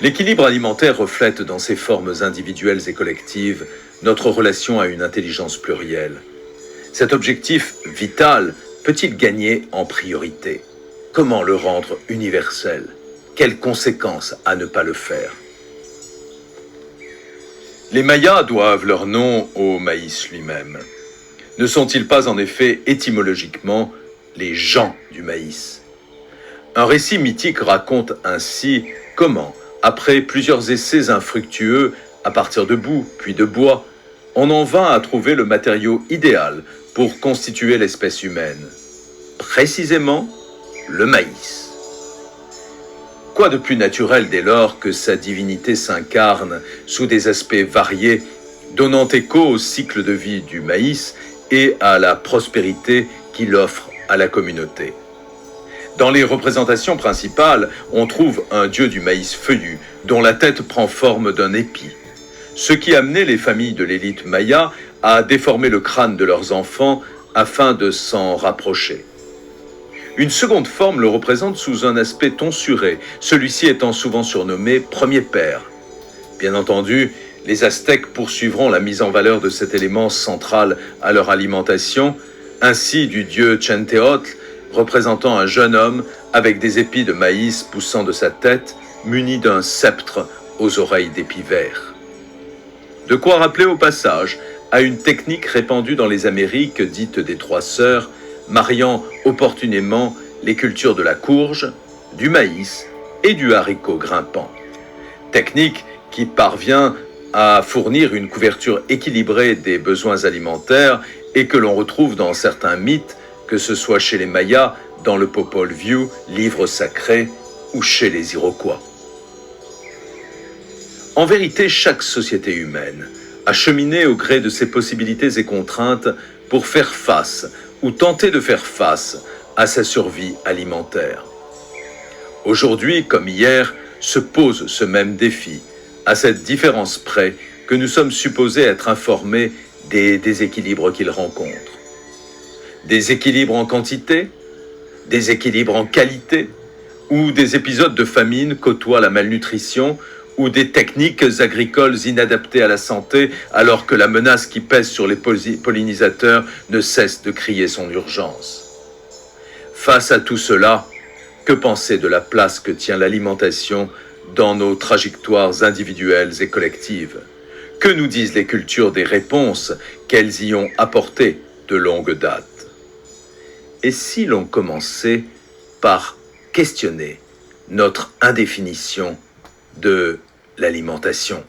L'équilibre alimentaire reflète dans ses formes individuelles et collectives notre relation à une intelligence plurielle. Cet objectif vital peut-il gagner en priorité? Comment le rendre universel? Quelles conséquences à ne pas le faire? Les Mayas doivent leur nom au maïs lui-même. Ne sont-ils pas en effet étymologiquement les gens du maïs? Un récit mythique raconte ainsi comment, après plusieurs essais infructueux à partir de boue puis de bois, on en vint à trouver le matériau idéal pour constituer l'espèce humaine. Précisément, le maïs. Quoi de plus naturel dès lors que sa divinité s'incarne sous des aspects variés, donnant écho au cycle de vie du maïs et à la prospérité qu'il offre à la communauté. Dans les représentations principales, on trouve un dieu du maïs feuillu, dont la tête prend forme d'un épi. Ce qui amenait les familles de l'élite maya à déformer le crâne de leurs enfants afin de s'en rapprocher. Une seconde forme le représente sous un aspect tonsuré, celui-ci étant souvent surnommé premier père. Bien entendu, les Aztèques poursuivront la mise en valeur de cet élément central à leur alimentation, ainsi du dieu Chenteotl, représentant un jeune homme avec des épis de maïs poussant de sa tête, muni d'un sceptre aux oreilles d'épis verts. De quoi rappeler au passage à une technique répandue dans les Amériques dites des Trois Sœurs, mariant opportunément les cultures de la courge, du maïs et du haricot grimpant. Technique qui parvient à fournir une couverture équilibrée des besoins alimentaires et que l'on retrouve dans certains mythes, que ce soit chez les Mayas, dans le Popol Vuh, livre sacré, ou chez les Iroquois. En vérité, chaque société humaine a cheminé au gré de ses possibilités et contraintes pour faire face, ou tenter de faire face, à sa survie alimentaire. Aujourd'hui, comme hier, se pose ce même défi, à cette différence près que nous sommes supposés être informés des déséquilibres qu'il rencontre. Des équilibres en quantité, des équilibres en qualité, ou des épisodes de famine côtoient la malnutrition, ou des techniques agricoles inadaptées à la santé, alors que la menace qui pèse sur les pollinisateurs ne cesse de crier son urgence. Face à tout cela, que penser de la place que tient l'alimentation dans nos trajectoires individuelles et collectives? Que nous disent les cultures des réponses qu'elles y ont apportées de longue date? Et si l'on commençait par questionner notre indéfinition de l'alimentation?